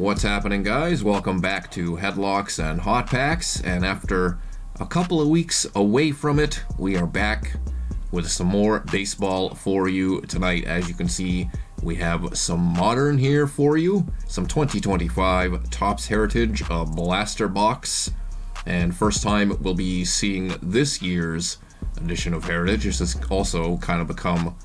What's happening, guys? Welcome back to Headlocks and Hot Packs, and after a couple of weeks away from it, we are back with some more baseball for you tonight. As you can see, we have some modern here for you, some 2025 Topps Heritage Blaster Box, and first time we'll be seeing this year's edition of Heritage. This has also kind of become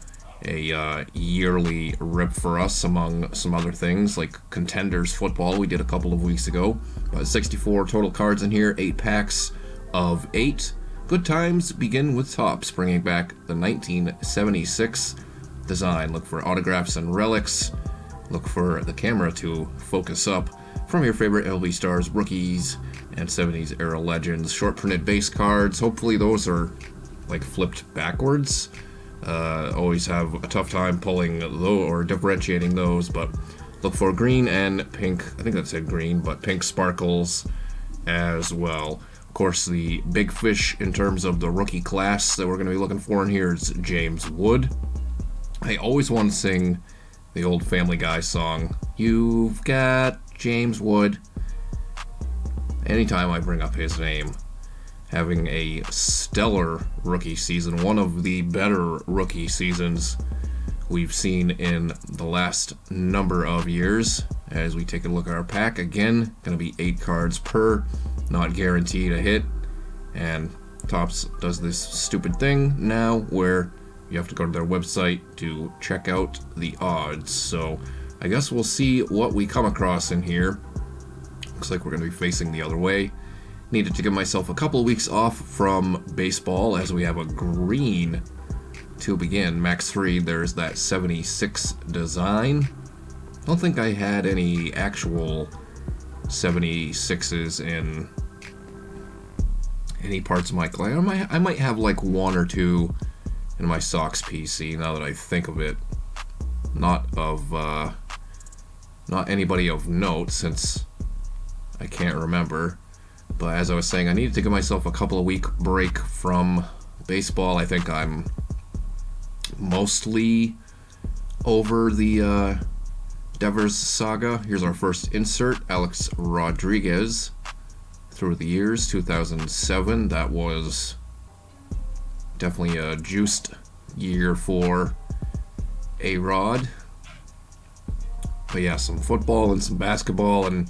a yearly rip for us, among some other things like Contenders football we did a couple of weeks ago. 64 total cards in here, 8 packs of 8. Good times begin with Topps, bringing back the 1976 design. Look for autographs and relics. Look for the camera to focus up from your favorite MLB stars, rookies, and 70s era legends. Short printed base cards. Hopefully those are like flipped backwards. Always have a tough time pulling those or differentiating those, but look for green and pink. I think that said green, but pink sparkles as well. Of course, the big fish in terms of the rookie class that we're going to be looking for in here is James Wood. I always want to sing the old Family Guy song, "You've Got James Wood," anytime I bring up his name. Having a stellar rookie season, one of the better rookie seasons we've seen in the last number of years. As we take a look at our pack, again, going to be 8 cards per, not guaranteed a hit. And Topps does this stupid thing now where you have to go to their website to check out the odds. So I guess we'll see what we come across in here. Looks like we're going to be facing the other way. Needed to give myself a couple of weeks off from baseball as we have a green to begin. Max 3, there's that 76 design. I don't think I had any actual 76s in any parts of my collection. I might have like 1 or 2 in my Sox PC now that I think of it. Not anybody of note, since I can't remember. But as I was saying, I needed to give myself a couple of week break from baseball. I think I'm mostly over the Devers saga. Here's our first insert, Alex Rodriguez. Through the years, 2007, that was definitely a juiced year for A-Rod. But yeah, some football and some basketball, and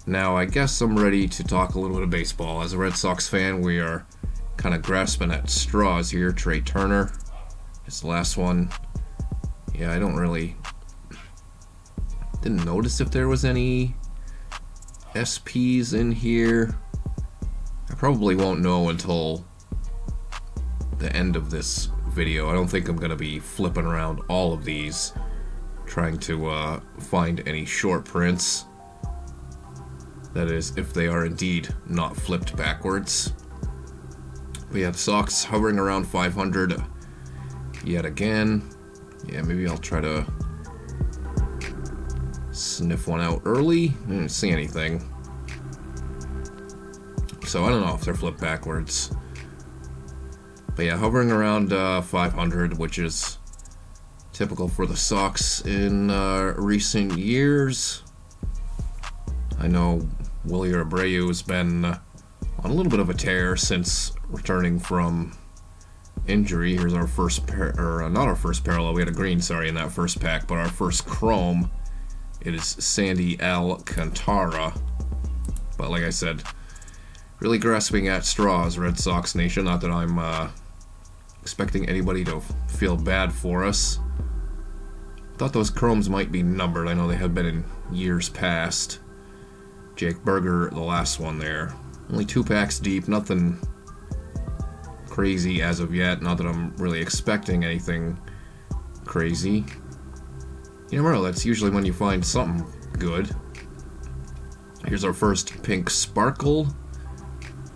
now I guess I'm ready to talk a little bit of baseball. As a Red Sox fan, we are kind of grasping at straws here. Trey Turner is the last one. Yeah, I didn't notice if there was any SPs in here. I probably won't know until the end of this video. I don't think I'm going to be flipping around all of these, trying to find any short prints. That is, if they are indeed not flipped backwards. We have Sox hovering around 500 yet again. Yeah, maybe I'll try to sniff one out early. I didn't see anything. So I don't know if they're flipped backwards. But yeah, hovering around 500, which is typical for the Sox in recent years. I know Willie Abreu has been on a little bit of a tear since returning from injury. Here's our first not our first parallel. We had a green, in that first pack, but our first chrome. It is Sandy Alcantara. But like I said, really grasping at straws, Red Sox Nation. Not that I'm expecting anybody to feel bad for us. Thought those chromes might be numbered. I know they have been in years past. Jake Berger, the last one there. Only 2 packs deep, nothing crazy as of yet. Not that I'm really expecting anything crazy. You never know, that's usually when you find something good. Here's our first pink sparkle,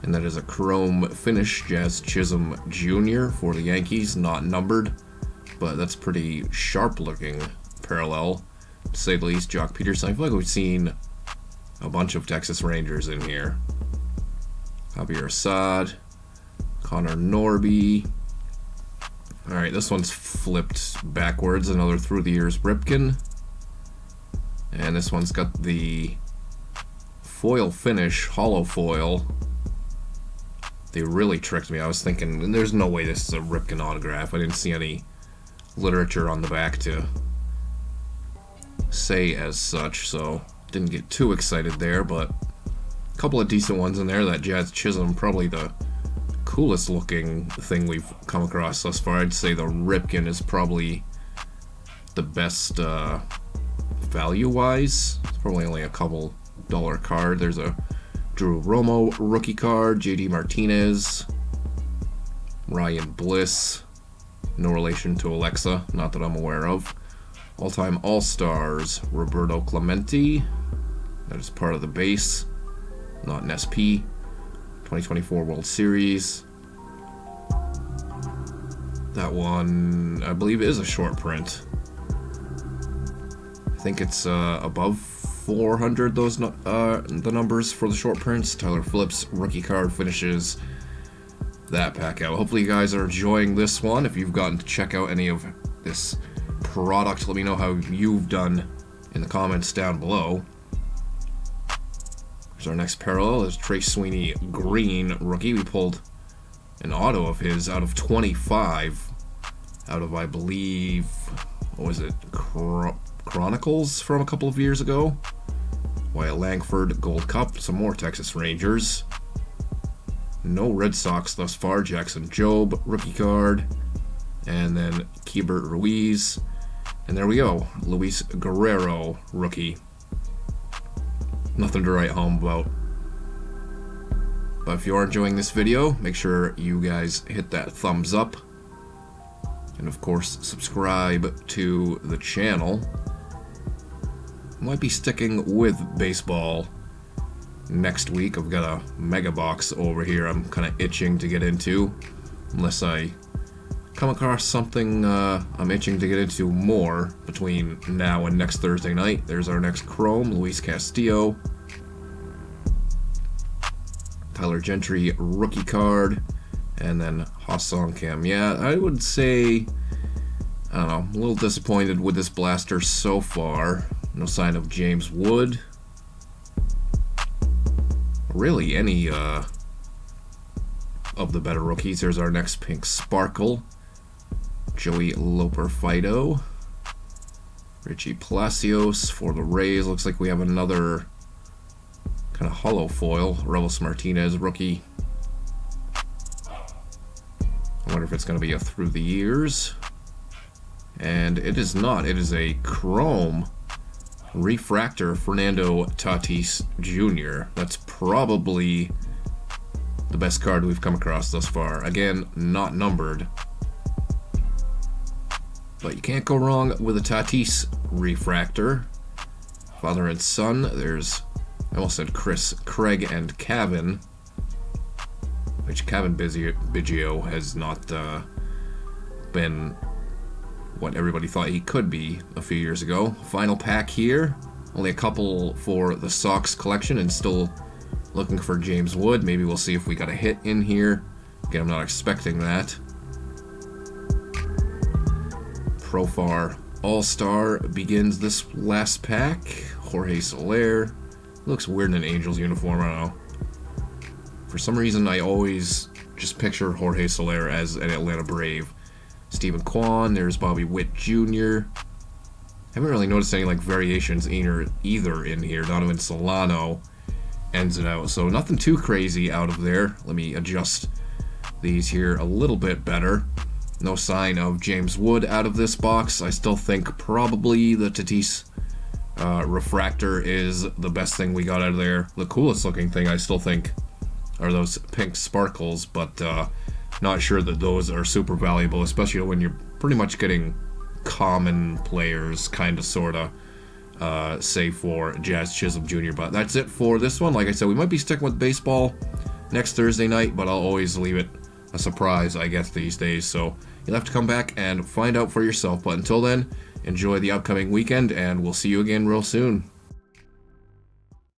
and that is a chrome finish, Jazz Chisholm Jr. for the Yankees, not numbered, but that's pretty sharp looking parallel, to say the least. Jock Peterson, I feel like we've seen a bunch of Texas Rangers in here. Javier Assad, Connor Norby. Alright, this one's flipped backwards. Another through the years Ripken. And this one's got the foil finish, hollow foil. They really tricked me. I was thinking, there's no way this is a Ripken autograph. I didn't see any literature on the back to say as such, so didn't get too excited there, but a couple of decent ones in there. That Jazz Chisholm, probably the coolest looking thing we've come across thus far. I'd say the Ripken is probably the best value-wise. It's probably only a couple dollar card. There's a Drew Romo rookie card, JD Martinez, Ryan Bliss, no relation to Alexa, not that I'm aware of. All-time All-Stars, Roberto Clemente, that is part of the base, not an SP. 2024 World Series. That one, I believe, is a short print. I think it's above 400, those the numbers for the short prints. Tyler Phillips rookie card finishes that pack out. Hopefully you guys are enjoying this one. If you've gotten to check out any of this product, let me know how you've done in the comments down below. Here's our next parallel. Is Trace Sweeney green rookie. We pulled an auto of his out of 25 out of, I believe, what was it, Chronicles from a couple of years ago. Wyatt Langford Gold Cup, some more Texas Rangers. No Red Sox thus far. Jackson Jobe rookie card, and then Keibert Ruiz, and there we go, Luis Guerrero rookie. Nothing to write home about. But if you are enjoying this video, make sure you guys hit that thumbs up, and of course subscribe to the channel. Might be sticking with baseball next week. I've got a mega box over here I'm kind of itching to get into, unless I come across something I'm itching to get into more between now and next Thursday night. There's our next Chrome, Luis Castillo. Tyler Gentry rookie card, and then Ha-Seong Kim. Yeah, I would say, I don't know, I'm a little disappointed with this blaster so far. No sign of James Wood. Really, any of the better rookies. There's our next pink sparkle. Joey Loper Fido. Richie Palacios for the Rays. Looks like we have another kind of hollow foil. Revis Martinez rookie. I wonder if it's going to be a through the years. And it is not. It is a chrome refractor Fernando Tatis Jr. That's probably the best card we've come across thus far. Again, not numbered. But you can't go wrong with a Tatis refractor. Father and son. There's, I almost said Chris, Craig, and Kevin. Which Kevin Biggio has not been what everybody thought he could be a few years ago. Final pack here. Only a couple for the Sox collection, and still looking for James Wood. Maybe we'll see if we got a hit in here. Again, I'm not expecting that. Profar All-Star begins this last pack. Jorge Soler. Looks weird in an Angels uniform, I don't know. For some reason, I always just picture Jorge Soler as an Atlanta Brave. Stephen Kwan, there's Bobby Witt Jr. Haven't really noticed any like variations either in here. Donovan Solano ends it out, so nothing too crazy out of there. Let me adjust these here a little bit better. No sign of James Wood out of this box. I still think probably the Tatis refractor is the best thing we got out of there. The coolest looking thing, I still think, are those pink sparkles, but not sure that those are super valuable, especially when you're pretty much getting common players, kind of, sort of, save for Jazz Chisholm Jr. But that's it for this one. Like I said, we might be sticking with baseball next Thursday night, but I'll always leave it a surprise, I guess, these days. So you'll have to come back and find out for yourself. But until then, enjoy the upcoming weekend, and we'll see you again real soon.